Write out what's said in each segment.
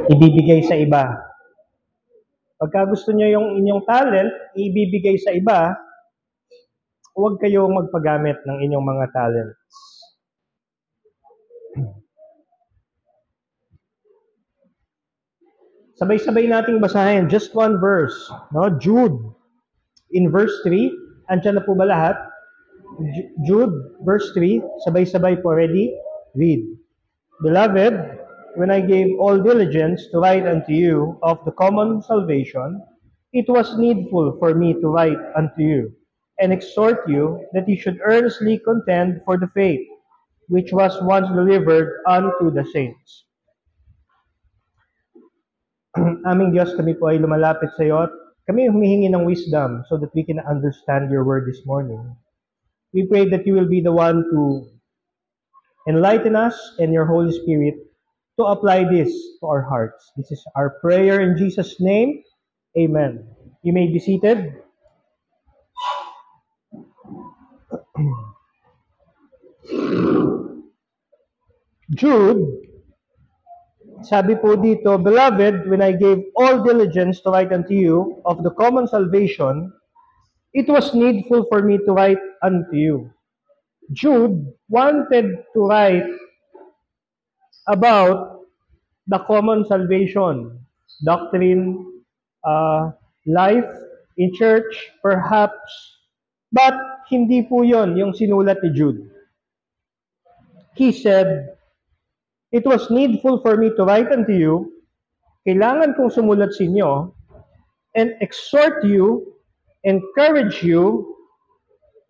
ibibigay sa iba. Pagka gusto niyo yung inyong talent, ibibigay sa iba, huwag kayong magpagamit ng inyong mga talents. Sabay-sabay nating basahin just one verse, no? Jude in verse 3. Andiyan na po ba lahat? Jude verse 3, sabay-sabay po, ready? Read. Beloved, when I gave all diligence to write unto you of the common salvation, it was needful for me to write unto you and exhort you that you should earnestly contend for the faith which was once delivered unto the saints. Aming Diyos, kami po ay lumalapit sa iyo at kami humihingi ng wisdom so that we can understand your word this morning. We pray that you will be the one to enlighten us and your Holy Spirit to apply this to our hearts. This is our prayer in Jesus' name. Amen. You may be seated. Jude, sabi po dito, Beloved, when I gave all diligence to write unto you of the common salvation, it was needful for me to write unto you. Jude wanted to write about the common salvation, doctrine, life in church, perhaps, but hindi po yon yung sinulat ni Jude. He said, it was needful for me to write unto you, kailangan kong sumulat sa inyo, and exhort you, encourage you,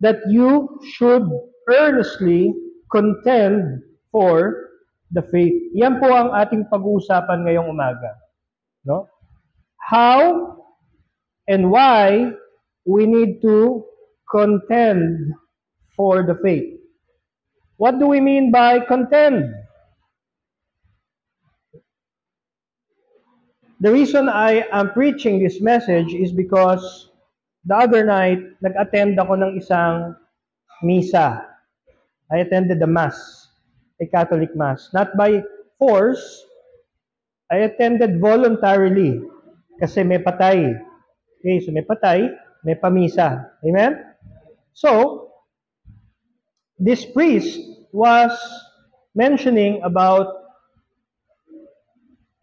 that you should earnestly contend for the faith. Yan po ang ating pag-uusapan ngayong umaga. No? How and why we need to contend for the faith. What do we mean by contend? The reason I am preaching this message is because the other night, nag-attend ako ng isang misa. I attended the Mass, a Catholic Mass. Not by force, I attended voluntarily kasi may patay. Okay, so may patay, may pamisa. Amen? So, this priest was mentioning about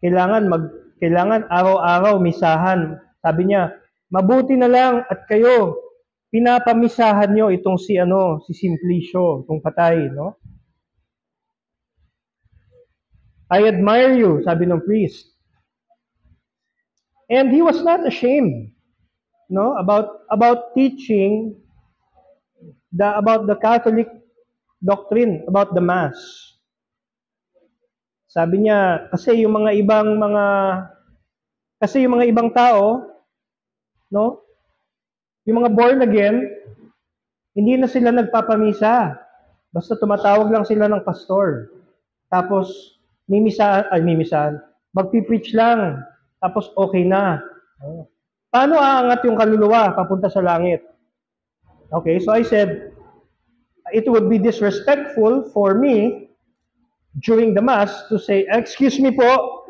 kailangan araw-araw misahan. Sabi niya, mabuti na lang at kayo pinapamisahan nyo itong si Simplicio, itong patay, no? I admire you, sabi ng priest. And he was not ashamed, no, about teaching about the Catholic doctrine, about the Mass. Sabi niya, kasi yung mga ibang tao, no? Yung mga born again, hindi na sila nagpapamisa. Basta tumatawag lang sila ng pastor. Tapos magpi-preach lang. Tapos okay na. Paano aangat yung kaluluwa papunta sa langit? Okay, so I said, it would be disrespectful for me during the Mass to say, excuse me po,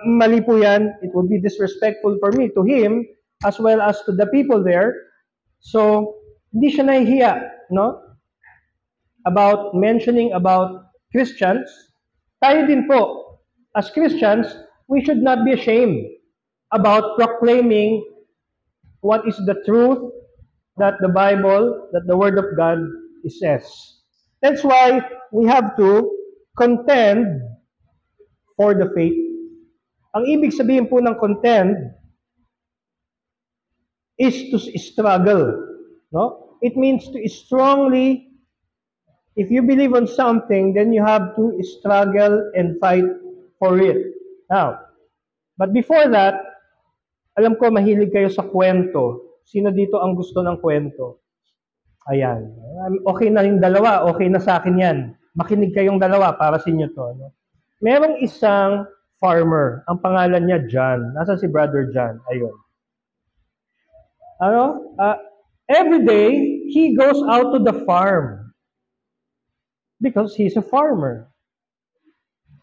mali po yan. It would be disrespectful for me to him as well as to the people there. So, hindi siya nahihiya, no? About mentioning about Christians. Tayo din po, as Christians, we should not be ashamed about proclaiming what is the truth that the Bible, that the Word of God says. That's why we have to contend for the faith. Ang ibig sabihin po ng contend is to struggle. No? It means to strongly, if you believe on something, then you have to struggle and fight for it. Now, but before that, alam ko mahilig kayo sa kwento. Sino dito ang gusto ng kwento? Ayan. Okay na yung dalawa, okay na sa akin yan. Makinig kayong dalawa para sa inyo to. No? Merong isang farmer, ang pangalan niya John. Nasaan si Brother John? Ayun. Every day, he goes out to the farm because he's a farmer.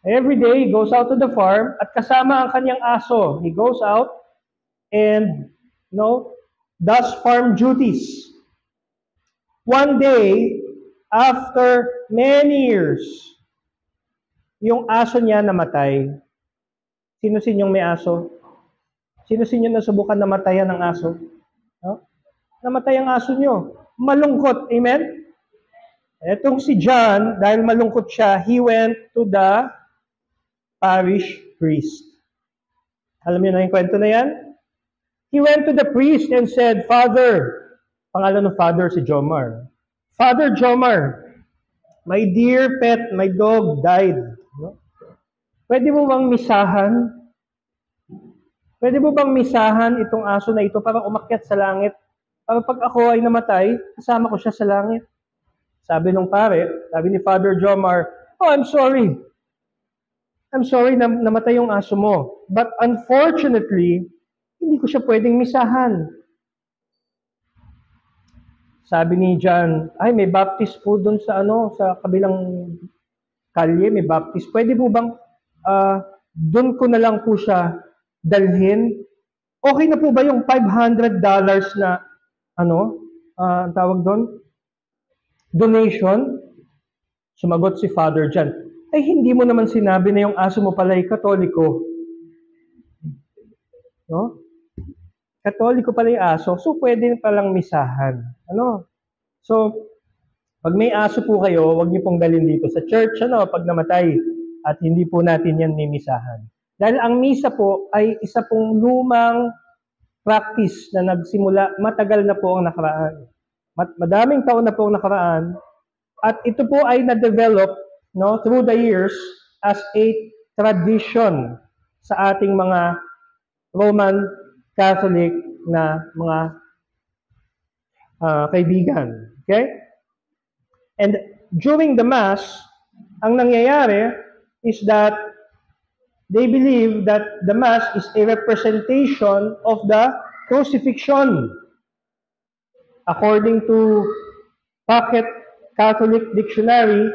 Every day, he goes out to the farm at kasama ang kanyang aso. He goes out and, does farm duties. One day, after many years, yung aso niya namatay. Sino sinyong may aso? Sino sinyong nasubukan namatayan ng aso? No? Namatay ang aso nyo. Malungkot. Amen? Etong si John, dahil malungkot siya, he went to the parish priest. Alam niyo na yung kwento na yan? He went to the priest and said, Father, pangalan ng father si Jomar. Father Jomar, my dear pet, my dog died. No? Pwede mo bang misahan? Pwede mo bang misahan itong aso na ito para umakyat sa langit? Para pag ako ay namatay, kasama ko siya sa langit. Sabi nung pare, sabi ni Father Jomar, oh, I'm sorry. I'm sorry na namatay yung aso mo. But unfortunately, hindi ko siya pwedeng misahan. Sabi ni John, ay may baptist po doon sa sa kabilang kalye, may baptist. Pwede po bang doon ko na lang po siya dalhin? Okay na po ba yung $500 na ang tawag doon? Donation? Sumagot si Father John, ay hindi mo naman sinabi na yung aso mo pala ay Katoliko. No? Katoliko pala yung aso, so pwede palang misahan. So, pag may aso po kayo, huwag niyo pong dalhin dito sa church, pag namatay, at hindi po natin yan mimisahan. Dahil ang misa po ay isa pong lumang practice na nagsimula, matagal na po ang nakaraan. Madaming taon na po ang nakaraan, at ito po ay na-develop through the years as a tradition sa ating mga Roman Catholic na mga kaibigan. Okay? And during the Mass, ang nangyayari is that they believe that the Mass is a representation of the crucifixion. According to Pocket Catholic Dictionary,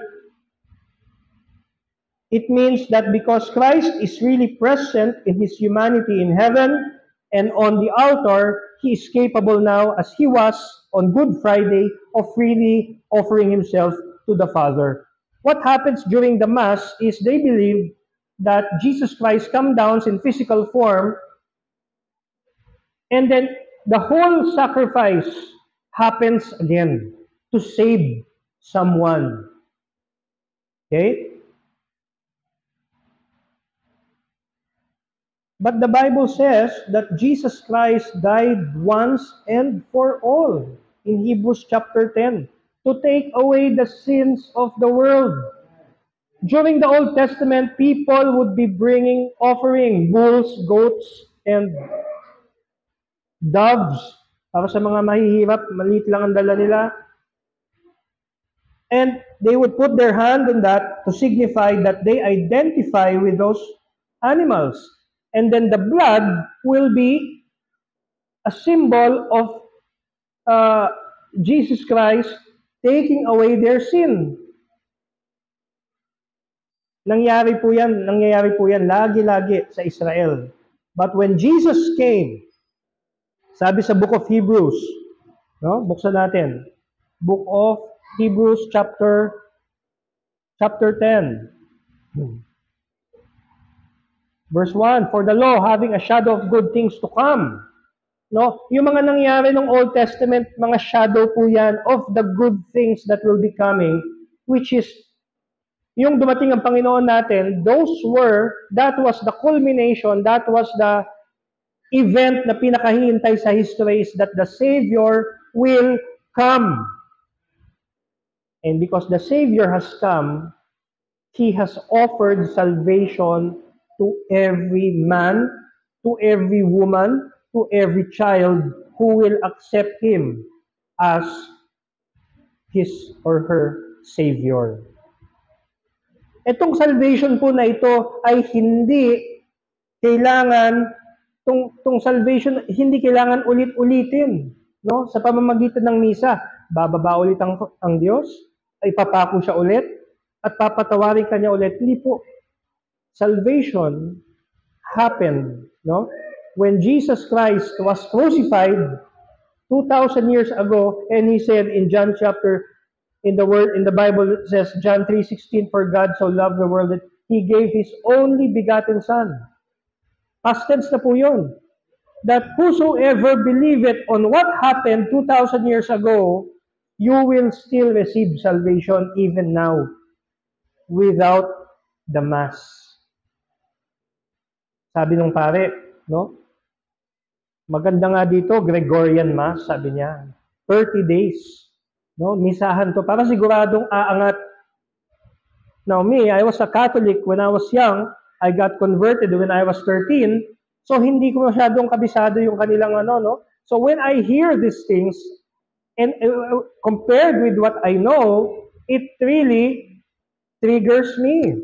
it means that because Christ is really present in his humanity in heaven and on the altar, he is capable now, as he was on Good Friday, of freely offering himself to the Father. What happens during the Mass is they believe that Jesus Christ comes down in physical form, and then the whole sacrifice happens again to save someone. Okay? But the Bible says that Jesus Christ died once and for all in Hebrews chapter 10 to take away the sins of the world. During the Old Testament, people would be bringing offering, bulls, goats, and doves para sa mga mahihirap, maliit lang ang dala nila. And they would put their hand on that to signify that they identify with those animals. And then the blood will be a symbol of Jesus Christ taking away their sin. Nangyayari po yan lagi-lagi sa Israel. But when Jesus came, sabi sa Book of Hebrews, buksan natin. Book of Hebrews chapter 10. Verse 1, for the law having a shadow of good things to come. Yung mga nangyari ng Old Testament, mga shadow po yan of the good things that will be coming, which is yung dumating ang Panginoon natin, that was the culmination, that was the event na pinakahihintay sa history, is that the Savior will come. And because the Savior has come, He has offered salvation to every man, to every woman, to every child who will accept Him as his or her Savior. Itong salvation po na ito ay hindi kailangan, tong salvation, hindi kailangan ulit-ulitin. Sa pamamagitan ng misa, bababa ulit ang Diyos, ay papako siya ulit, at papatawarin kanya ulit. Hindi po. salvation happened, no? When Jesus Christ was crucified 2,000 years ago, and he said in John chapter, in the Bible it says, John 3:16, for God so loved the world that He gave His only begotten Son. Past tense na po yun. That whosoever believeth on what happened 2,000 years ago, you will still receive salvation even now without the Mass. Sabi nung pare, no? Maganda nga dito, Gregorian Mass, sabi niya. 30 days. No? Misahan to para siguradong aangat. Now me, I was a Catholic when I was young. I got converted when I was 13. So hindi ko masyadong kabisado yung kanilang ano, no? So when I hear these things, and compared with what I know, it really triggers me.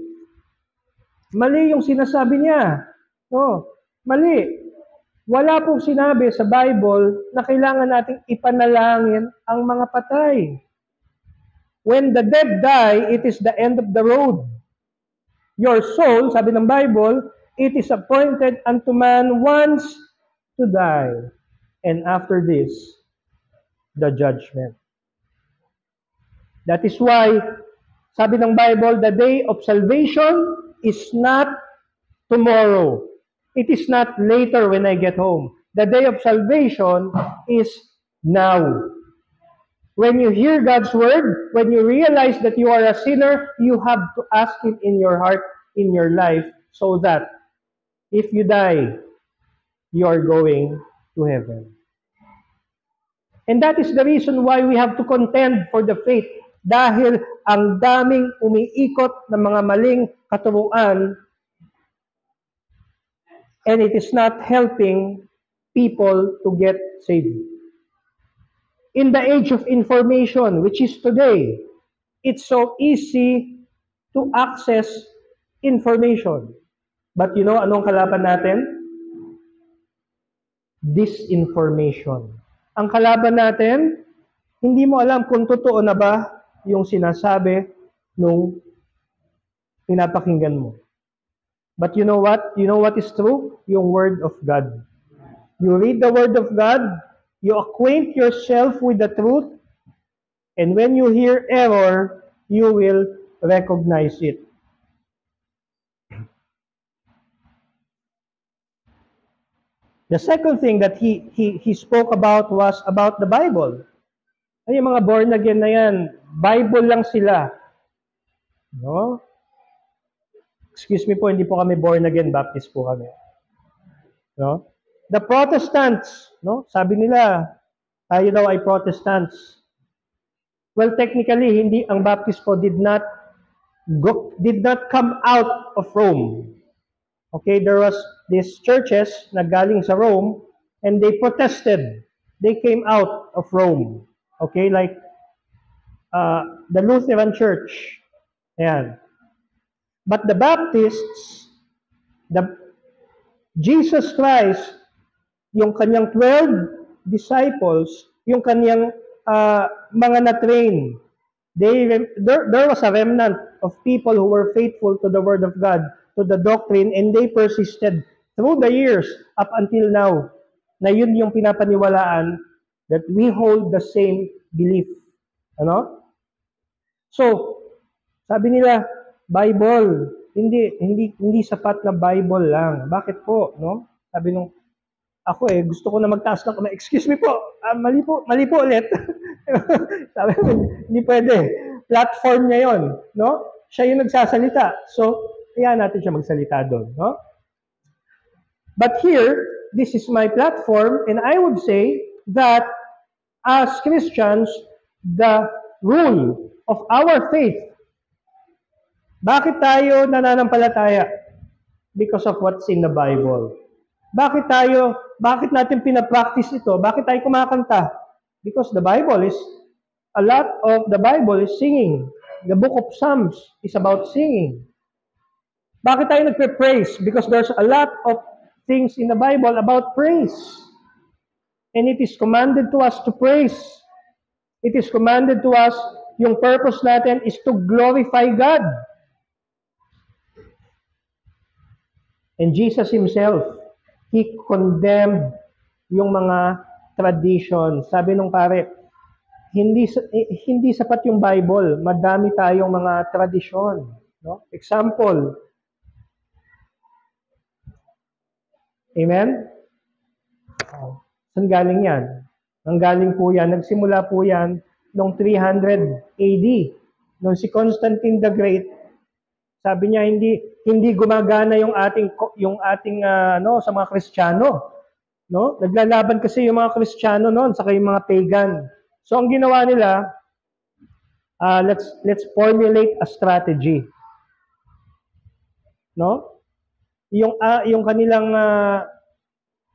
Mali yung sinasabi niya. No, mali. Wala pong sinabi sa Bible na kailangan nating ipanalangin ang mga patay. When the dead die, it is the end of the road. Your soul, sabi ng Bible, it is appointed unto man once to die. And after this, the judgment. That is why, sabi ng Bible, the day of salvation is not tomorrow. It is not later when I get home. The day of salvation is now. When you hear God's word, when you realize that you are a sinner, you have to ask Him in your heart, in your life, so that if you die, you are going to heaven. And that is the reason why we have to contend for the faith. Dahil ang daming umiikot na mga maling katuruan, and it is not helping people to get saved. In the age of information, which is today, it's so easy to access information. But you know, anong kalaban natin? Disinformation. Ang kalaban natin, hindi mo alam kung totoo na ba yung sinasabi nung pinapakinggan mo. But you know what? You know what is true? Yung Word of God. You read the Word of God, you acquaint yourself with the truth, and when you hear error, you will recognize it. The second thing that he spoke about was about the Bible. Ay, yung mga born again na yan, Bible lang sila. No? Excuse me po, hindi po kami born again Baptist po kami. No? The Protestants, no? Sabi nila, tayo daw ay Protestants. Well, technically, hindi ang Baptist po did not come out of Rome. Okay, there was these churches na galing sa Rome and they protested. They came out of Rome. Okay, like the Lutheran Church. Ayan. But the Baptists, Jesus Christ, yung kanyang 12 disciples, yung kanyang mga na-train, there was a remnant of people who were faithful to the Word of God, to the doctrine, and they persisted through the years up until now, na yun yung pinapaniwalaan that we hold the same belief. Ano? So, sabi nila, Bible, hindi sapat na Bible lang. Bakit po, no? Sabi nung ako gusto ko na magtaas ng kamay. Excuse me po, mali po ulit. Sabi ko, hindi pwede. Platform niya yun, no? Siya yung nagsasalita. So, kaya natin siya magsalita doon, no? But here, this is my platform, and I would say that as Christians, the rule of our faith, bakit tayo nananampalataya? Because of what's in the Bible. Bakit natin pinapractice ito? Bakit tayo kumakanta? Because the Bible is, a lot of the Bible is singing. The book of Psalms is about singing. Bakit tayo nagpe-praise? Because there's a lot of things in the Bible about praise. And it is commanded to us to praise. It is commanded to us, yung purpose natin is to glorify God. And Jesus himself, he condemned yung mga tradition. Sabi nung pare, hindi sapat yung Bible. Madami tayong mga tradisyon. No? Example. Amen? Saan galing yan? Nanggaling po yan, nagsimula po yan noong 300 AD. Noong si Constantine the Great, sabi niya hindi gumagana yung ating sa mga Kristiyano, no? Naglalaban kasi yung mga Kristiyano noon sa yung mga pagan. So ang ginawa nila, let's formulate a strategy. No? Yung kanilang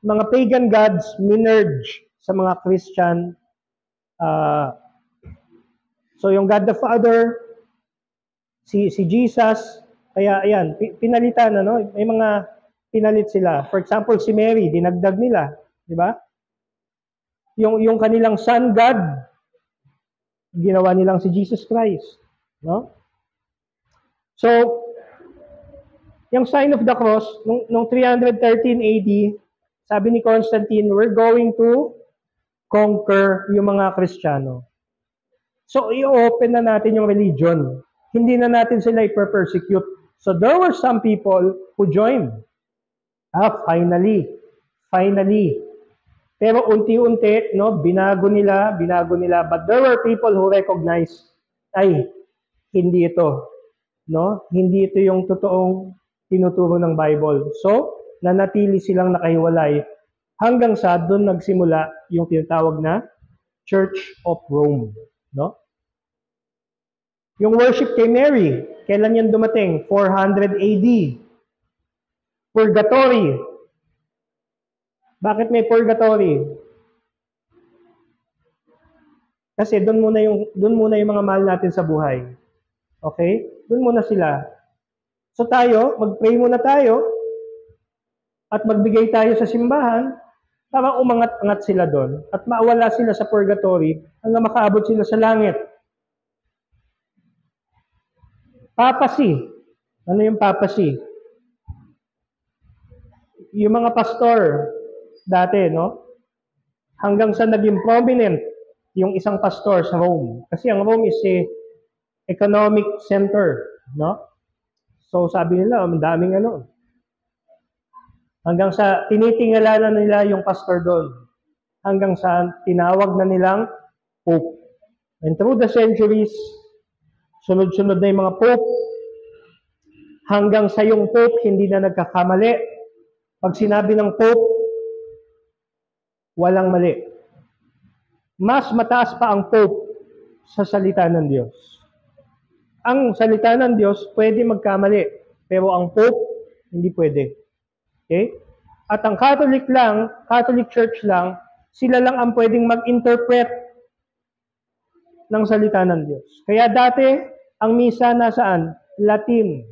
mga pagan gods minerge sa mga Christian. So yung God the Father, si Jesus, kaya ayan, pinalitan, ano? May mga pinalit sila. For example, si Mary, dinagdag nila, di ba? Yung kanilang Son God, ginawa nilang si Jesus Christ, no? So, yung sign of the cross, nung 313 AD, sabi ni Constantine, we're going to conquer yung mga Kristiyano. So, i-open na natin yung religion. Hindi na natin sila i-persecute. So, there were some people who joined. Finally. Pero unti-unti, no, binago nila. But there were people who recognized, hindi ito. No? Hindi ito yung totoong tinuturo ng Bible. So, nanatili silang nakahiwalay hanggang sa doon nagsimula yung tinatawag na Church of Rome. No? Yung worship kay Mary, kailan yan dumating? 400 AD. Purgatory. Bakit may purgatory? Kasi doon muna yung mga mahal natin sa buhay. Okay? Doon muna sila. So tayo, mag-pray muna tayo at magbigay tayo sa simbahan para umangat-angat sila doon at maawala sila sa purgatory hanggang makaabot sila sa langit. Papacy. Ano yung papacy? Yung mga pastor dati, no? Hanggang sa naging prominent yung isang pastor sa Rome. Kasi ang Rome is a economic center, no? So sabi nila, ang daming ano. Hanggang sa tinitingalanan nila yung pastor doon. Hanggang sa tinawag na nilang Pope. And through the centuries, sunod-sunod na yung mga Pope. Hanggang sa yung Pope hindi na nagkakamali. Pag sinabi ng Pope, walang mali. Mas mataas pa ang Pope sa salita ng Diyos. Ang salita ng Diyos pwede magkamali, pero ang Pope hindi pwede. Okay? At ang Catholic Church lang, sila lang ang pwedeng mag-interpret ng salita ng Diyos. Kaya dati, ang misa nasaan? Latin.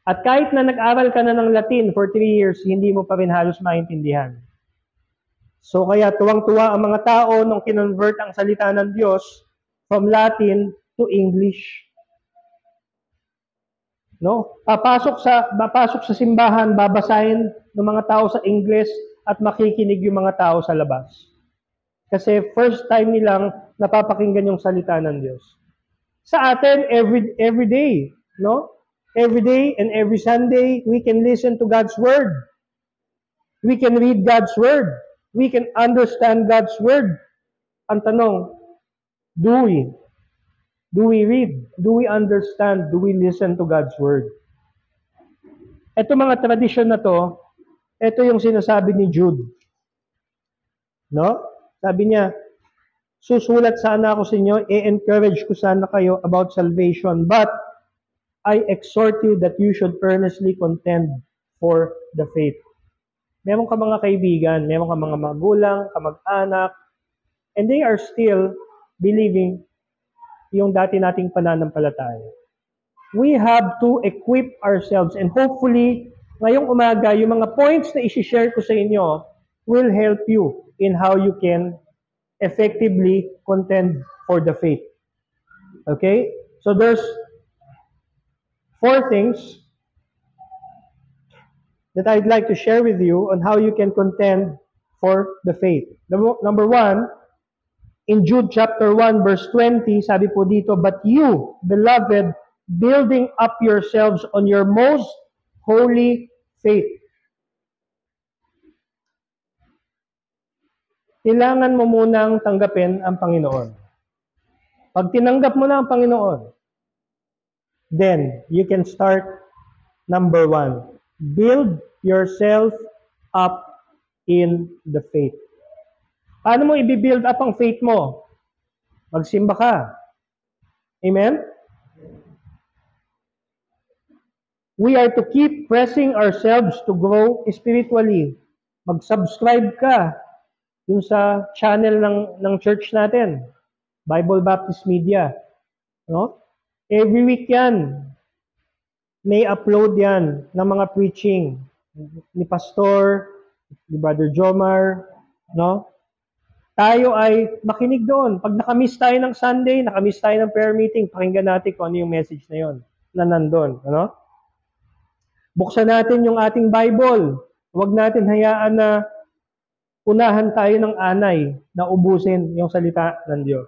At kahit na nag-aral ka na ng Latin for 3 years, hindi mo pa rin halos maintindihan. So kaya tuwang-tuwa ang mga tao nung kinonvert ang salita ng Diyos from Latin to English. No? Papasok sa simbahan, babasahin ng mga tao sa English at makikinig yung mga tao sa labas. Kasi first time nilang napapakinggan yung salita ng Diyos. Sa atin, every day, no? Every day and every Sunday, we can listen to God's Word. We can read God's Word. We can understand God's Word. Ang tanong, do we? Do we read? Do we understand? Do we listen to God's Word? Ito mga tradisyon na to, ito yung sinasabi ni Jude. No? Sabi niya, susulat sana ako sa inyo, i-encourage ko sana kayo about salvation, but I exhort you that you should earnestly contend for the faith. Meron ka mga kaibigan, meron ka mga magulang, kamag-anak, and they are still believing yung dati nating pananampalataya. We have to equip ourselves, and hopefully, ngayong umaga, yung mga points na isi-share ko sa inyo will help you in how you can effectively contend for the faith. Okay? So there's 4 things that I'd like to share with you on how you can contend for the faith. Number one, in Jude chapter 1, verse 20, sabi po dito, "But you, beloved, building up yourselves on your most holy faith." Kailangan mo munang tanggapin ang Panginoon. Pag tinanggap mo na ang Panginoon, then you can start number one. Build yourself up in the faith. Paano mo i-build up ang faith mo? Magsimba ka. Amen? We are to keep pressing ourselves to grow spiritually. Mag-subscribe ka dun sa channel ng church natin, Bible Baptist Media. No? Every week yan. May upload yan ng mga preaching ni Pastor, ni Brother Jomar, no? Tayo ay makinig doon. Pag nakamiss tayo ng Sunday, nakamiss tayo ng prayer meeting, pakinggan natin kung ano yung message na yon na nandun. Ano? Buksan natin yung ating Bible. Huwag natin hayaan na unahan tayo ng anay na ubusin yung salita ng Diyos.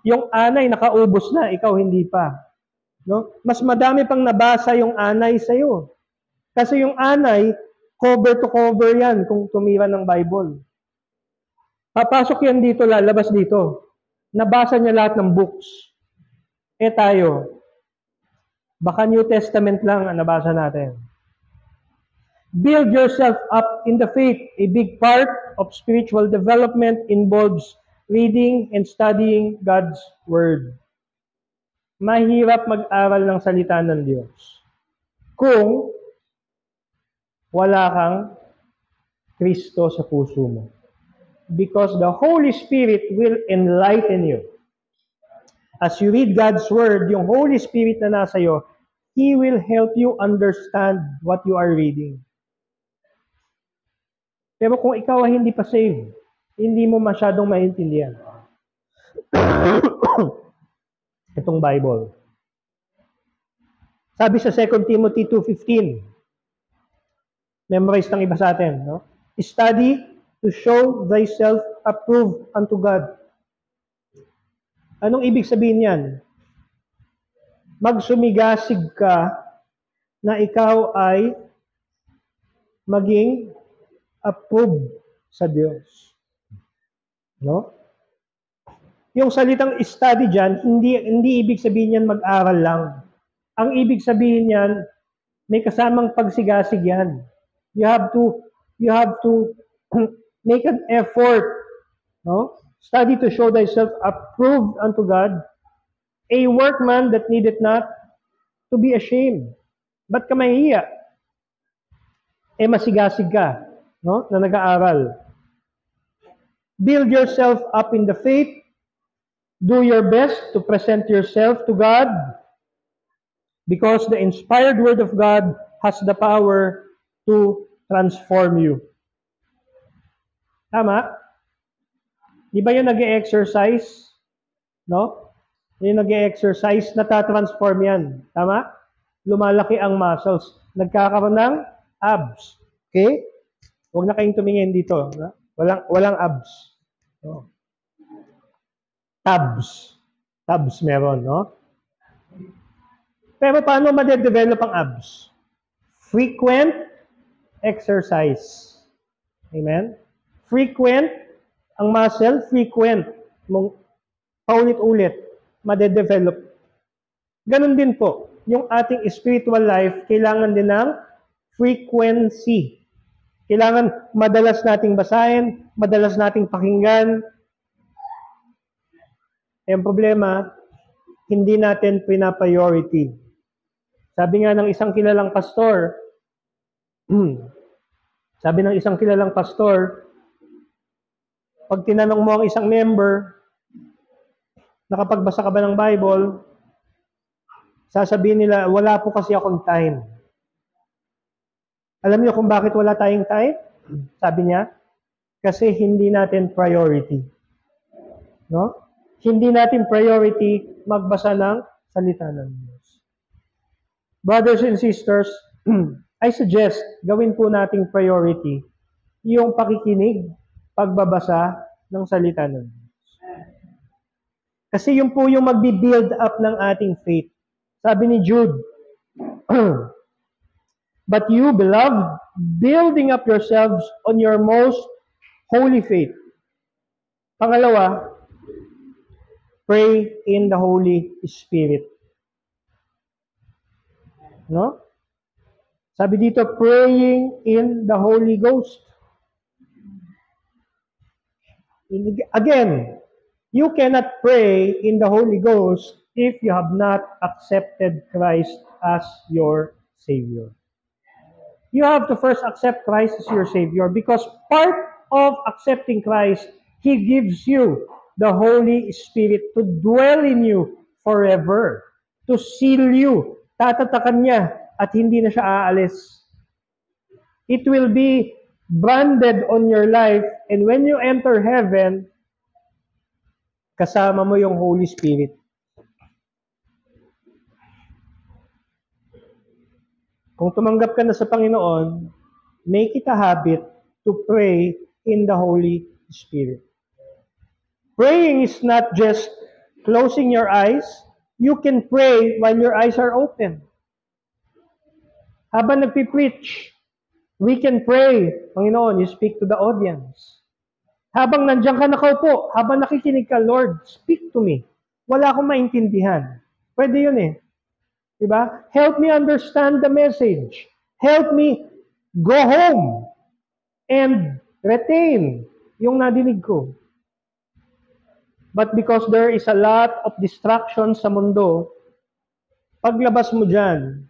Yung anay nakaubos na, ikaw hindi pa. No? Mas madami pang nabasa yung anay sa'yo. Kasi yung anay, cover to cover yan kung tumira ng Bible. Papasok yan dito, lalabas dito. Nabasa niya lahat ng books. Tayo, baka New Testament lang ang nabasa natin. Build yourself up in the faith. A big part of spiritual development involves reading and studying God's Word. Mahirap mag-aral ng salita ng Diyos kung wala kang Kristo sa puso mo. Because the Holy Spirit will enlighten you. As you read God's Word, yung Holy Spirit na nasa iyo, He will help you understand what you are reading. Pero kung ikaw ay hindi pa saved, hindi mo masyadong maintindihan itong Bible. Sabi sa 2 Timothy 2:15, memorize ng iba sa atin, no? Study to show thyself approved unto God. Anong ibig sabihin yan? Magsumigasig ka na ikaw ay maging approved sa Diyos. No? Yung salitang study dyan, hindi ibig sabihin yan mag-aral lang. Ang ibig sabihin yan, may kasamang pagsigasig yan. You have to make an effort. No? Study to show thyself approved unto God, a workman that needeth not to be ashamed. Ba't ka mahihiya? Masigasig ka, no? Na nag-aaral. Build yourself up in the faith. Do your best to present yourself to God because the inspired Word of God has the power to transform you. Tama? Di ba yung nag-e-exercise? No? Yung nag-e-exercise, natatransform yan. Tama? Lumalaki ang muscles. Nagkakaroon ng abs. Okay? Huwag na kayong tumingin dito. No? Walang abs. No? Tabs meron, no? Pero paano ma-develop ang abs? Frequent exercise. Amen? Frequent, ang muscle, frequent. Mong paulit-ulit, ma-develop. Ganon din po, yung ating spiritual life, kailangan din ng frequency. Kailangan madalas nating basahin, madalas nating pakinggan. Ang problema, hindi natin pina-priority. Sabi nga ng isang kilalang pastor, pag tinanong mo ang isang member, nakapagbasa ka ba ng Bible, sasabihin nila, wala po kasi akong time. Alam niyo kung bakit wala tayong time? Sabi niya, kasi hindi natin priority. No? Hindi natin priority magbasa ng salita ng Diyos. Brothers and sisters, I suggest gawin po nating priority yung pakikinig, pagbabasa ng salita ng Diyos. Kasi yun po yung magbi-build up ng ating faith. Sabi ni Jude, but you, beloved, building up yourselves on your most holy faith. Pangalawa, pray in the Holy Spirit. No? Sabi dito, praying in the Holy Ghost. Again, you cannot pray in the Holy Ghost if you have not accepted Christ as your Savior. You have to first accept Christ as your Savior because part of accepting Christ, He gives you the Holy Spirit to dwell in you forever, to seal you. Tatatakan niya at hindi na siya aalis. It will be branded on your life, and when you enter heaven, kasama mo yung Holy Spirit. Kung tumanggap ka na sa Panginoon, make it a habit to pray in the Holy Spirit. Praying is not just closing your eyes. You can pray while your eyes are open. Habang nagpipreach, we can pray. Panginoon, you speak to the audience. Habang nandiyan ka nakaupo, habang nakikinig ka, Lord, speak to me. Wala akong maintindihan. Pwede yun eh. Diba? Help me understand the message. Help me go home and retain yung nadinig ko. But because there is a lot of distractions sa mundo, paglabas mo dyan,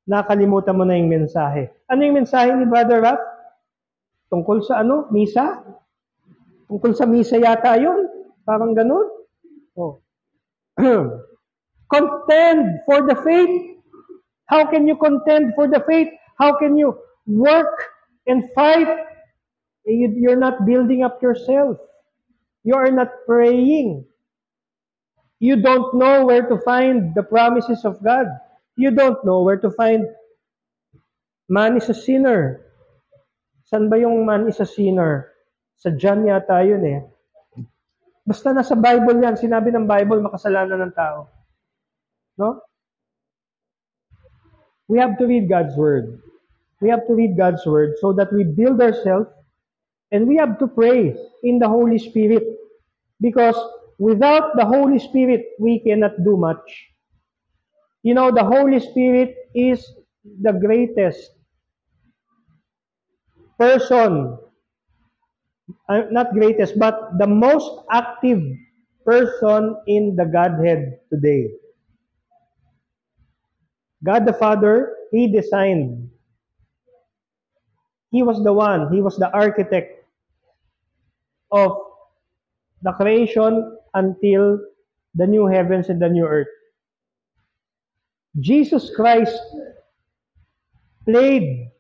nakalimutan mo na yung mensahe. Ano yung mensahe ni Brother Rap? Tungkol sa ano? Misa? Tungkol sa misa yata yun? Parang ganun? Oh. Contend for the faith. How can you contend for the faith? How can you work and fight? You're not building up yourself. You are not praying. You don't know where to find the promises of God. You don't know where to find man is a sinner. Saan ba yung man is a sinner? Sa John yata yun eh. Basta nasa Bible yan. Sinabi ng Bible, makasalanan ng tao. No? We have to read God's Word. We have to read God's Word so that we build ourselves, and we have to pray in the Holy Spirit. Because without the Holy Spirit, we cannot do much. You know, the Holy Spirit is the greatest person, not greatest, but the most active person in the Godhead today. God the Father, He designed. He was the one, He was the architect of the creation until the new heavens and the new earth. Jesus Christ played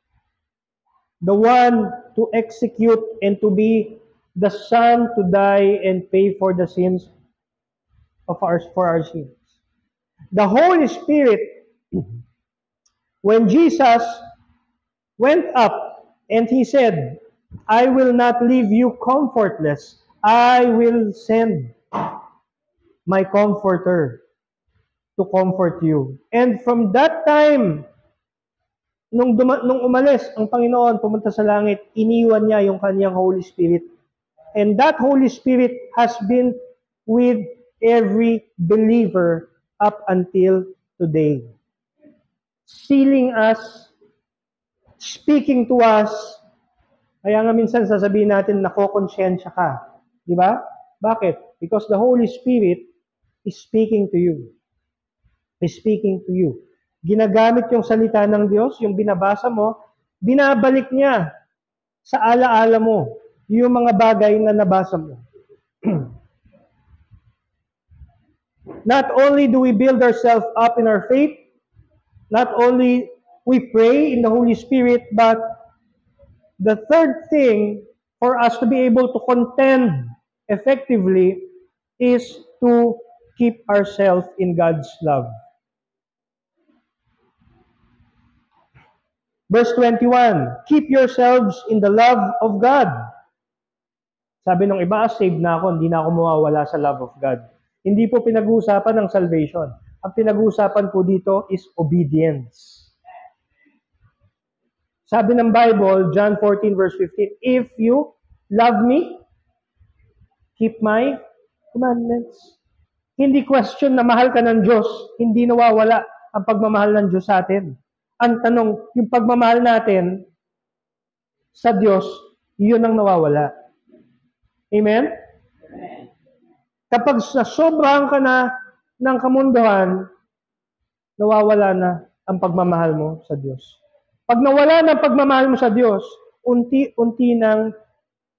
the one to execute and to be the Son to die and pay for the sins of for our sins. The Holy Spirit, when Jesus went up and He said, I will not leave you comfortless. I will send my comforter to comfort you. And from that time, nung umalis ang Panginoon, pumunta sa langit, iniwan niya yung kanyang Holy Spirit. And that Holy Spirit has been with every believer up until today. Sealing us, speaking to us. Kaya nga minsan sasabihin natin, nakokonsensya ka. Di ba? Bakit? Because the Holy Spirit is speaking to you. He's speaking to you. Ginagamit yung salita ng Diyos, yung binabasa mo, binabalik niya sa alaala mo yung mga bagay na nabasa mo. Not only do we build ourselves up in our faith, not only we pray in the Holy Spirit, but the third thing for us to be able to contend effectively is to keep ourselves in God's love. Verse 21, keep yourselves in the love of God. Sabi ng iba, saved na ako, hindi na ako mawawala sa love of God. Hindi po pinag-uusapan ng salvation. Ang pinag-uusapan po dito is obedience. Sabi ng Bible, John 14 verse 15, if you love me, keep my commandments. Hindi question na mahal ka ng Diyos, hindi nawawala ang pagmamahal ng Diyos sa atin. Ang tanong, yung pagmamahal natin sa Diyos, yun ang nawawala. Amen? Kapag nasobrahan ka na ng kamunduhan, nawawala na ang pagmamahal mo sa Diyos. Pag nawala na ang pagmamahal mo sa Diyos, unti-unti nang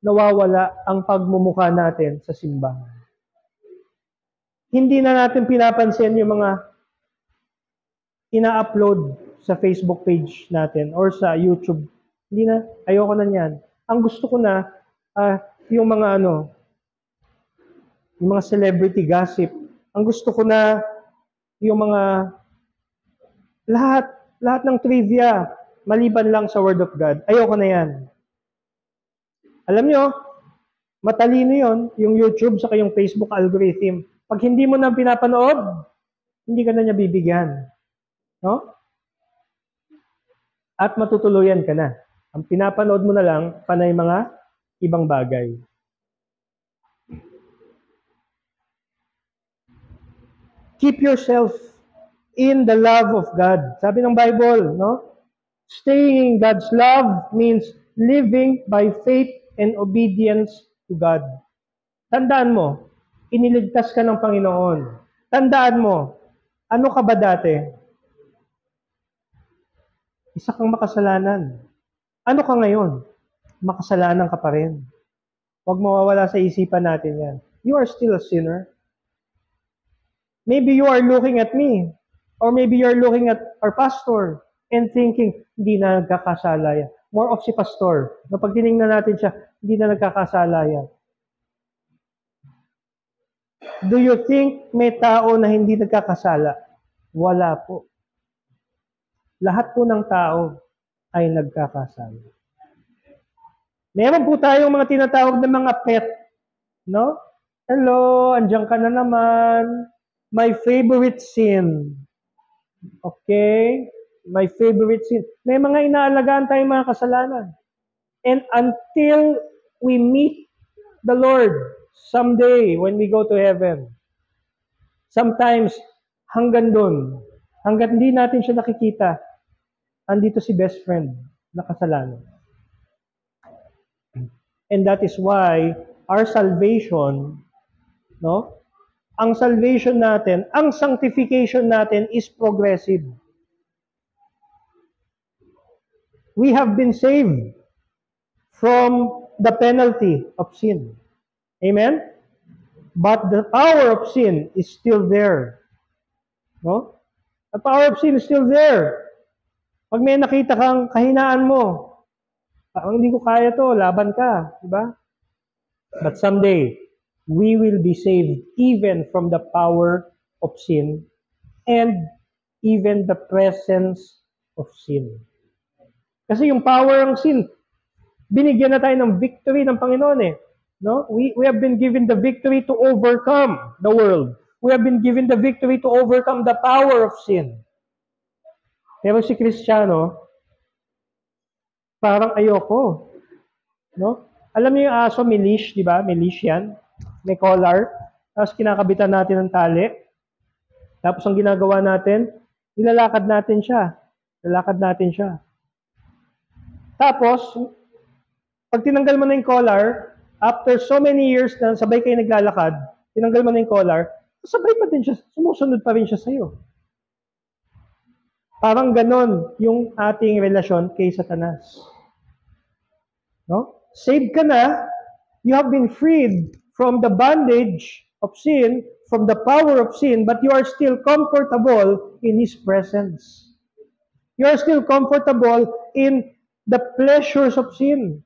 nawawala ang pagmumukha natin sa simbahan. Hindi na natin pinapansin yung mga ina-upload sa Facebook page natin or sa YouTube. Hindi na, ayoko na yan. Ang gusto ko na, yung mga yung mga celebrity gossip. Ang gusto ko na, yung mga, lahat ng trivia, maliban lang sa Word of God. Ayoko na yan. Alam nyo, matalino yon yung YouTube saka yung Facebook algorithm. Pag hindi mo na pinapanood, hindi ka na niya bibigyan. No? At matutuluyan ka na. Ang pinapanood mo na lang, panay mga ibang bagay. Keep yourself in the love of God. Sabi ng Bible, no? Staying in God's love means living by faith and obedience to God. Tandaan mo, iniligtas ka ng Panginoon. Tandaan mo, ano ka ba dati? Isa kang makasalanan. Ano ka ngayon? Makasalanan ka pa rin. Huwag mawawala sa isipan natin yan. You are still a sinner. Maybe you are looking at me, or maybe you are looking at our pastor and thinking, hindi na nagkakasala yan. More of si pastor. Kapag tinignan natin siya, hindi na nagkakasala yan. Do you think may tao na hindi nagkakasala? Wala po. Lahat po ng tao ay nagkakasala. Meron po tayong mga tinatawag na mga pet. No? Hello, andiyan ka na naman. My favorite sin. Okay? My favorite sin. May mga inaalagaan tayong mga kasalanan. And until we meet the Lord someday when we go to heaven, sometimes hanggang doon, hanggang hindi natin siya nakikita, andito si best friend na kasalanan. And that is why our salvation, no? Ang salvation natin, ang sanctification natin is progressive. We have been saved from the penalty of sin. Amen? But the power of sin is still there. No? The power of sin is still there. Pag may nakita kang kahinaan mo, parang hindi ko kaya to, laban ka. Diba? But someday, we will be saved even from the power of sin and even the presence of sin. Kasi yung power ng sin, binigyan na tayo ng victory ng Panginoon eh. No? We have been given the victory to overcome the world. We have been given the victory to overcome the power of sin. Pero si Kristiyano, parang ayoko. No? Alam niyo yung aso, may leash, di ba? May leash yan. May collar. Tapos kinakabitan natin ng tali. Tapos ang ginagawa natin, nilalakad natin siya. Lalakad natin siya. Tapos, pag tinanggal mo na yung collar, after so many years na sabay kayo naglalakad, tinanggal mo na yung collar, sabay pa din siya, sumusunod pa rin siya sa'yo. Parang ganon yung ating relasyon kay Satanas. No? Saved ka na, you have been freed from the bondage of sin, from the power of sin, but you are still comfortable in His presence. You are still comfortable in the pleasures of sin.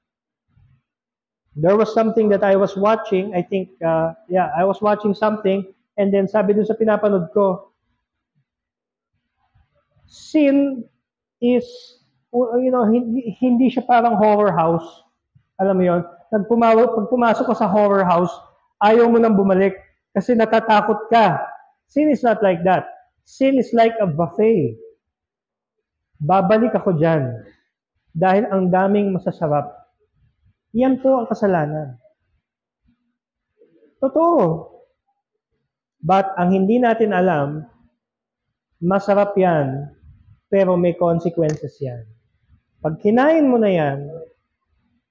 There was something that I was watching, I think, I was watching something, and then sabi dun sa pinapanood ko, sin is hindi siya parang horror house. Alam mo yun? Pag pumasok ka sa horror house, ayaw mo nang bumalik kasi natatakot ka. Sin is not like that. Sin is like a buffet. Babalik ako dyan dahil ang daming masasarap. Yan po ang kasalanan. Totoo. But ang hindi natin alam, masarap yan, pero may consequences yan. Pag kinain mo na yan,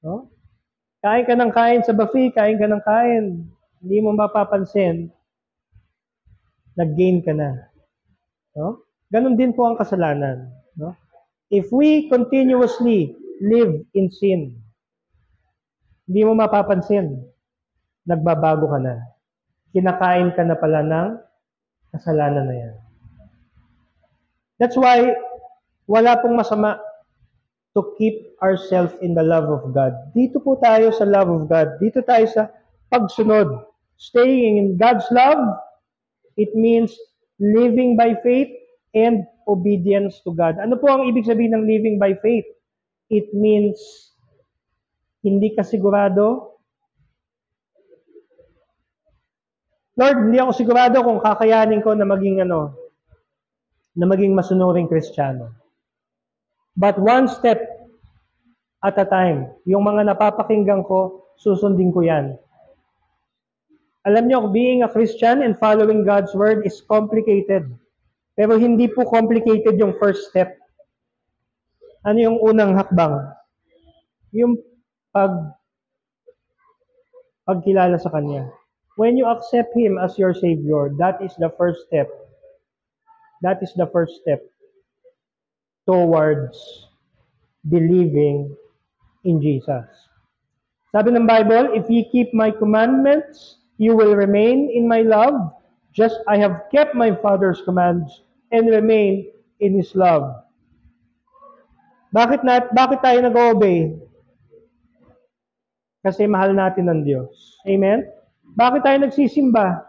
no? Kain ka ng kain sa buffet, kain ka ng kain, hindi mo mapapansin, nag-gain ka na. No? Ganon din po ang kasalanan. No? If we continuously live in sin, hindi mo mapapansin, nagbabago ka na. Kinakain ka na pala ng kasalanan na yan. That's why, wala pong masama to keep ourselves in the love of God. Dito po tayo sa love of God. Dito tayo sa pagsunod. Staying in God's love, it means living by faith and obedience to God. Ano po ang ibig sabihin ng living by faith? It means hindi ka sigurado. Lord, hindi ako sigurado kung kakayanin ko na maging masunuring Kristiyano. But one step at a time. Yung mga napapakinggan ko, susundin ko yan. Alam niyo, being a Christian and following God's word is complicated. Pero hindi po complicated yung first step. Ano yung unang hakbang? Yung pagkilala sa Kanya. When you accept Him as your Savior, that is the first step. That is the first step towards believing in Jesus. Sabi ng Bible, if ye keep my commandments, you will remain in my love, just I have kept my Father's commands and remain in His love. Bakit tayo nag-obey? Kasi mahal natin ang Diyos. Amen? Bakit tayo nagsisimba?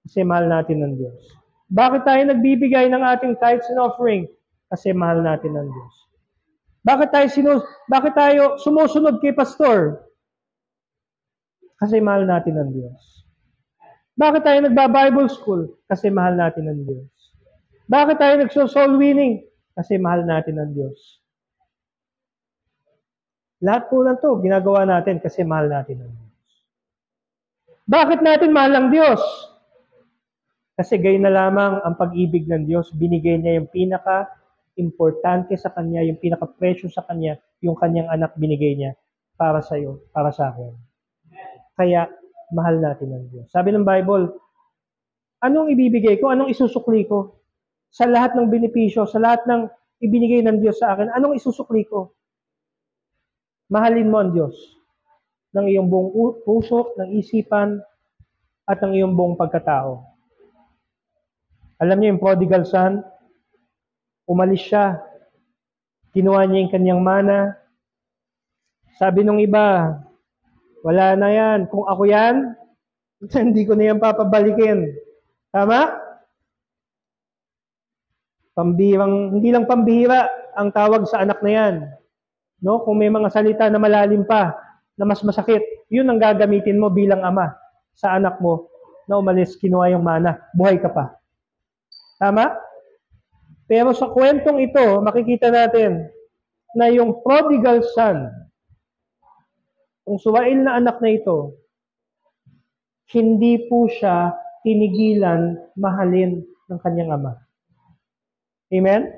Kasi mahal natin ang Diyos. Bakit tayo nagbibigay ng ating tithes and offering? Kasi mahal natin ang Diyos. Bakit tayo sumusunod kay pastor? Kasi mahal natin ang Diyos. Bakit tayo nagba-Bible school? Kasi mahal natin ang Diyos. Bakit tayo nagso-soul winning? Kasi mahal natin ang Diyos. Lahat po lang to, ginagawa natin kasi mahal natin ang Diyos. Bakit natin mahal ang Diyos? Kasi gayon na lamang ang pag-ibig ng Diyos. Binigay niya yung pinaka-importante sa Kanya, yung pinaka-precious sa Kanya, yung Kanyang anak binigay niya para sa iyo, para sa akin. Kaya, mahal natin ang Diyos. Sabi ng Bible, anong ibibigay ko? Anong isusukli ko? Sa lahat ng benepisyo, sa lahat ng ibinigay ng Diyos sa akin, anong isusukli ko? Mahalin mo ang Diyos ng iyong buong puso, ng isipan, at ng iyong buong pagkatao. Alam niyo yung prodigal son, umalis siya, kinuha niya yung kanyang mana. Sabi nung iba, wala na yan. Kung ako yan, hindi ko na yan papabalikin. Tama? Hindi lang pambihira ang tawag sa anak na yan. No? Kung may mga salita na malalim pa, na mas masakit, yun ang gagamitin mo bilang ama sa anak mo na umalis, kinuha yung mana, buhay ka pa. Tama? Pero sa kwentong ito, makikita natin na yung prodigal son, kung suwail na anak na ito, hindi po siya tinigilan mahalin ng kanyang ama. Amen?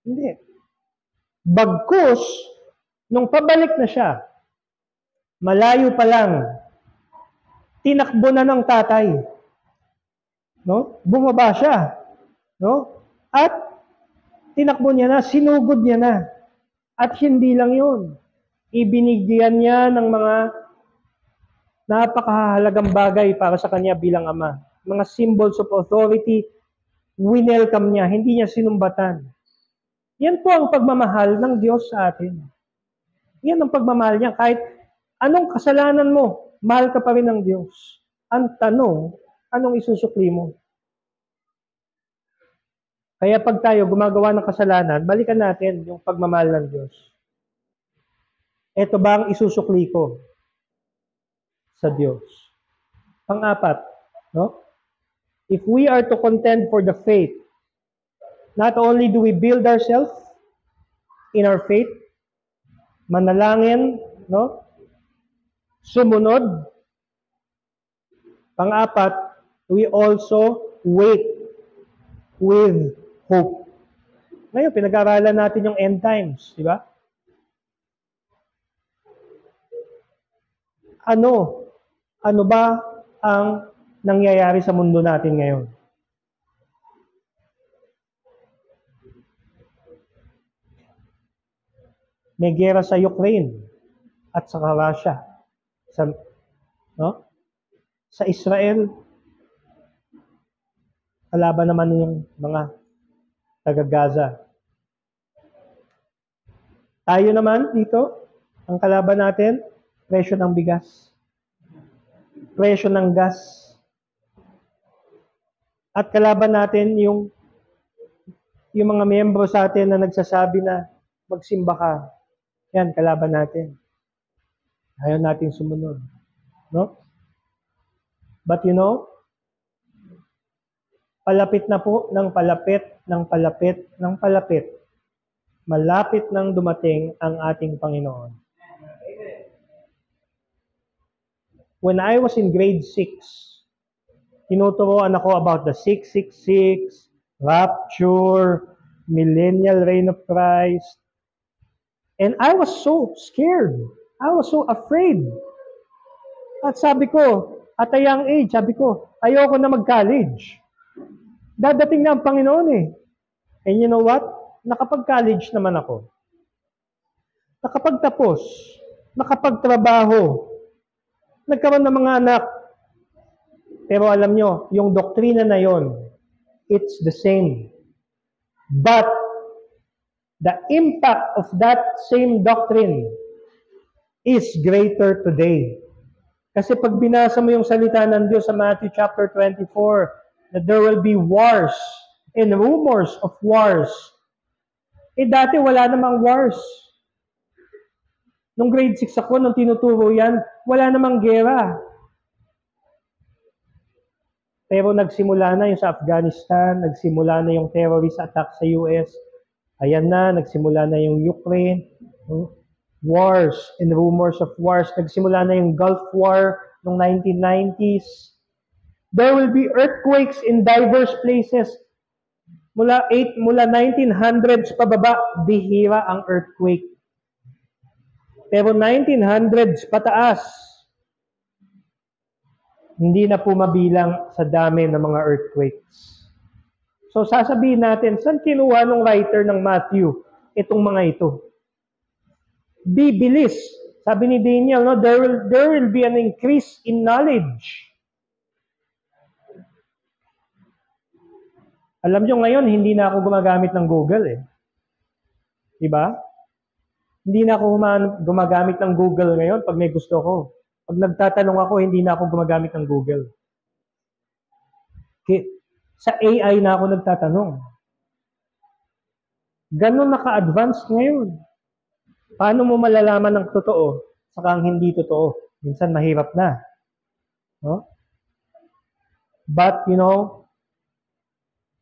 Hindi. Bagkus, nung pabalik na siya, malayo pa lang, tinakbo na ng tatay. No? Bumaba siya. No? At tinakbo niya na, sinugod niya na. At hindi lang yun. Ibinigyan niya ng mga napakahalagang bagay para sa kanya bilang ama. Mga symbols of authority, winelcome niya, hindi niya sinumbatan. Yan po ang pagmamahal ng Diyos sa atin. Yan ang pagmamahal niya. Kahit anong kasalanan mo, mahal ka pa rin ng Diyos. Ang tanong, anong isusukli mo? Kaya pag tayo gumagawa ng kasalanan, balikan natin yung pagmamahal ng Diyos. Ito ba ang isusukli ko sa Diyos? Pang-apat, no? If we are to contend for the faith, not only do we build ourselves in our faith, manalangin, no? Sumunod. Pang-apat, we also wait with hope. Ngayon, pinag-aaralan natin yung end times, di ba? Ano ba ang nangyayari sa mundo natin ngayon? May gera sa Ukraine at sa Russia. Sa Israel, kalaban naman yung mga taga-Gaza. Tayo naman dito, ang kalaban natin, presyo ng bigas, presyo ng gas, at kalaban natin yung mga miyembro sa atin na nagsasabi na magsimba ka. Yan, kalaban natin. Ayaw nating sumunod. No? But you know, palapit na po ng palapit, ng palapit, ng palapit. Malapit nang dumating ang ating Panginoon. When I was in grade 6, tinuturoan ako about the 666, rapture, millennial reign of Christ. And I was so scared. I was so afraid. At sabi ko, at a young age, sabi ko, ayoko na mag-college. Dadating na ang Panginoon eh. And you know what? Nakapag-college naman ako. Nakapagtapos. Nakapagtrabaho. Nagkaroon ng mga anak. Pero alam nyo, yung doktrina na yon, it's the same. But the impact of that same doctrine is greater today. Kasi pag binasa mo yung salita ng Diyos sa Matthew chapter 24, that there will be wars and rumors of wars. Eh dati wala namang wars. Nung grade 6 ako, nung tinuturo yan, wala namang gera. Pero nagsimula na yung sa Afghanistan, nagsimula na yung terrorist attack sa US, ayan na, nagsimula na yung Ukraine, wars and rumors of wars, nagsimula na yung Gulf War noong 1990s. There will be earthquakes in diverse places. Mula 1900s pababa, bihira ang earthquake. Pero 1900s pataas, hindi na po mabilang sa dami ng mga earthquakes. So sasabihin natin, saan kinuha ng writer ng Matthew itong mga ito? Bibilis. Sabi ni Daniel, no, there will be an increase in knowledge. Alam nyo ngayon, hindi na ako gumagamit ng Google eh. Diba? Hindi na ako gumagamit ng Google ngayon pag may gusto ko. Pag nagtatanong ako, hindi na ako gumagamit ng Google. Okay. Sa AI na ako nagtatanong. Ganon naka-advance ngayon. Paano mo malalaman ng totoo saka ang hindi totoo? Minsan mahirap na. No? But, you know,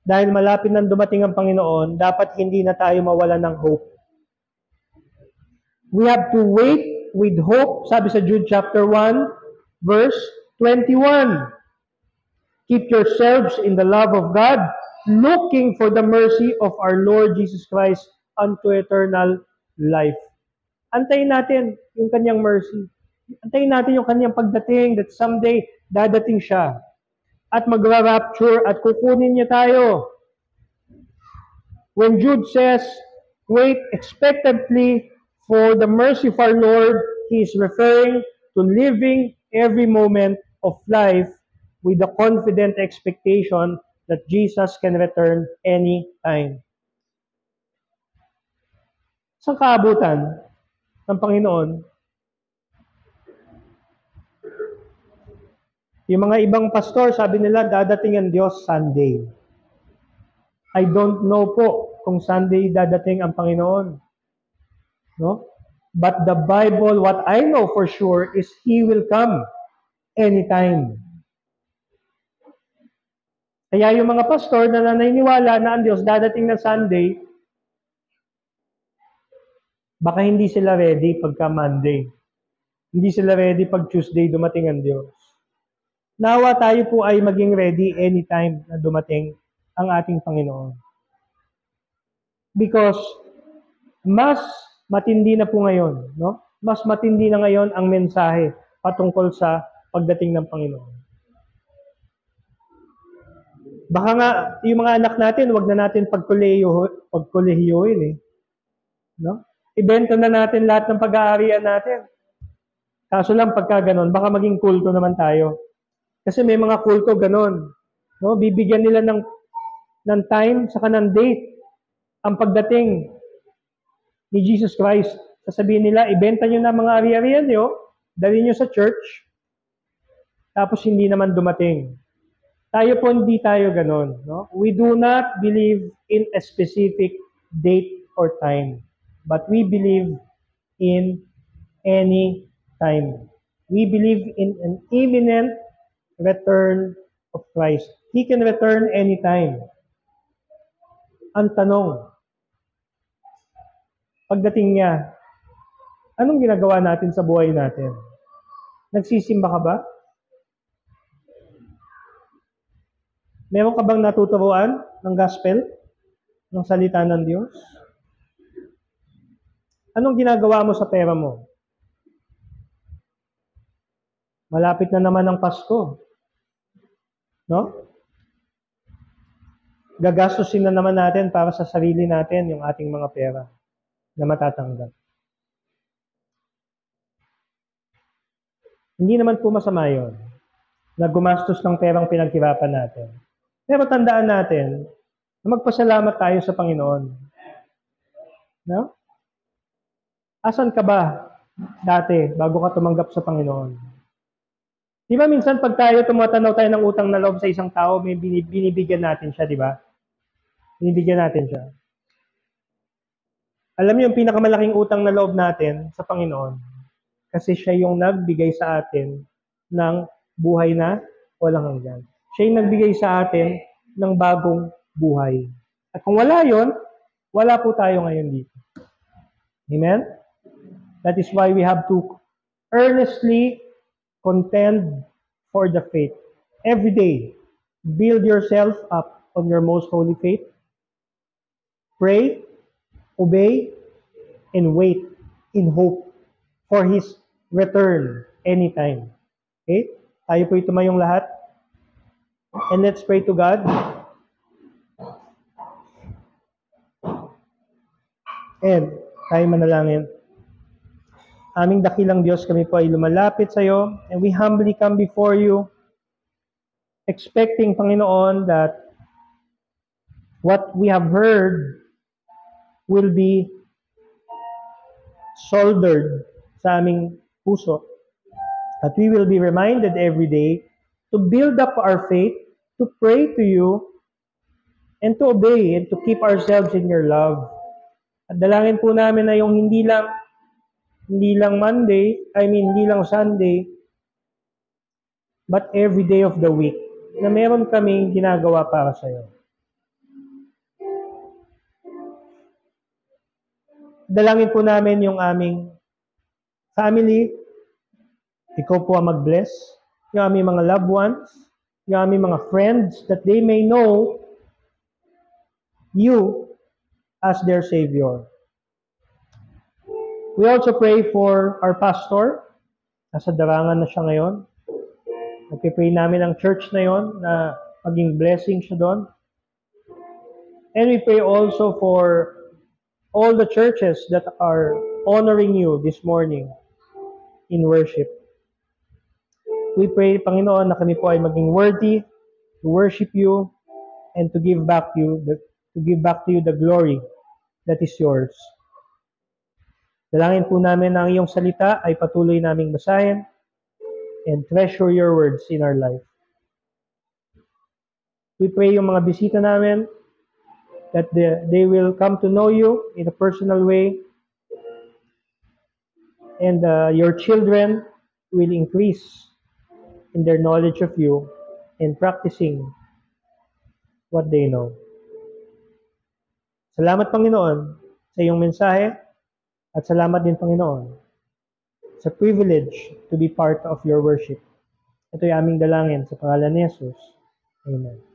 dahil malapit nang dumating ang Panginoon, dapat hindi na tayo mawala ng hope. We have to wait with hope, sabi sa Jude chapter 1, verse 21. Keep yourselves in the love of God, looking for the mercy of our Lord Jesus Christ unto eternal life. Antayin natin yung kanyang mercy. Antayin natin yung kanyang pagdating that someday dadating siya. At magra-rapture at kukunin niya tayo. When Jude says, wait expectantly for the mercy of our Lord, he is referring to living every moment of life with the confident expectation that Jesus can return any time. Sa kaabutan ng Panginoon, yung mga ibang pastor, sabi nila, dadating ang Diyos Sunday. I don't know po kung Sunday dadating ang Panginoon. No? But the Bible, what I know for sure is He will come anytime. Kaya yung mga pastor na naniniwala na ang Diyos dadating na Sunday, baka hindi sila ready pagka Monday. Hindi sila ready pag Tuesday dumating ang Diyos. Nawa tayo po ay maging ready anytime na dumating ang ating Panginoon. Because mas matindi na po ngayon, no? Mas matindi na ngayon ang mensahe patungkol sa pagdating ng Panginoon. Baka nga, yung mga anak natin, wag na natin pagkolehiyohin eh. No? Ibenta na natin lahat ng pag-aarian natin. Kaso lang, pagka ganon, baka maging kulto naman tayo. Kasi may mga kulto ganon. No? Bibigyan nila ng time, saka ng date, ang pagdating ni Jesus Christ. Sasabihin nila, ibenta nyo na mga ari-arian nyo, dali nyo sa church, tapos hindi naman dumating. Tayo po, hindi tayo ganon. No? We do not believe in a specific date or time, but we believe in any time. We believe in an imminent return of Christ. He can return anytime. Ang tanong, pagdating niya, anong ginagawa natin sa buhay natin? Nagsisimba ka ba? Meron ka bang natuturuan ng gospel? Ng salita ng Diyos? Anong ginagawa mo sa pera mo? Malapit na naman ang Pasko. No? Gagastusin na naman natin para sa sarili natin yung ating mga pera na matatanggap. Hindi naman po masama yun na gumastos ng perang pinaghirapan natin. Pero tandaan natin na magpasalamat tayo sa Panginoon. No? Asan ka ba dati bago ka tumanggap sa Panginoon? Di ba minsan pag tayo tumatanaw tayo ng utang na loob sa isang tao, may binibigyan natin siya, di ba? Binibigyan natin siya. Alam niyo yung pinakamalaking utang na loob natin sa Panginoon, kasi siya yung nagbigay sa atin ng buhay na walang hanggan. Siya yung nagbigay sa atin ng bagong buhay. At kung wala yon, wala po tayo ngayon dito. Amen? That is why we have to earnestly contend for the faith. Every day, build yourself up on your most holy faith. Pray, obey, and wait in hope for His return anytime. Okay? Tayo po tumayong lahat. And let's pray to God. And tayo manalangin. Aming dakilang Diyos, kami po ay lumalapit sa iyo, and we humbly come before you, expecting, Panginoon, that what we have heard will be soldered sa aming puso. That we will be reminded every day to build up our faith, to pray to you, and to obey, and to keep ourselves in your love. At dalangin po namin na yung hindi lang Monday, hindi lang Sunday, but every day of the week, na meron kaming ginagawa para sa iyo. Dalangin po namin yung aming family, ikaw po ang mag-bless, yung aming mga loved ones, yung aming mga friends, that they may know you as their Savior. We also pray for our pastor. Nasa darangan na siya ngayon. Nagpipray namin ang church na yon na maging blessing siya doon. And we pray also for all the churches that are honoring you this morning in worship. We pray, Panginoon, na kami po ay maging worthy to worship you and to give back to you the glory that is yours. Dalangin po namin na ang iyong salita ay patuloy naming basahin and treasure your words in our life. We pray yung mga bisita namin, that they will come to know you in a personal way, and your children will increase in their knowledge of you and practicing what they know. Salamat, Panginoon, sa iyong mensahe, at salamat din, Panginoon, sa privilege to be part of your worship. Ito'y aming dalangin sa pangalan ni Jesus. Amen.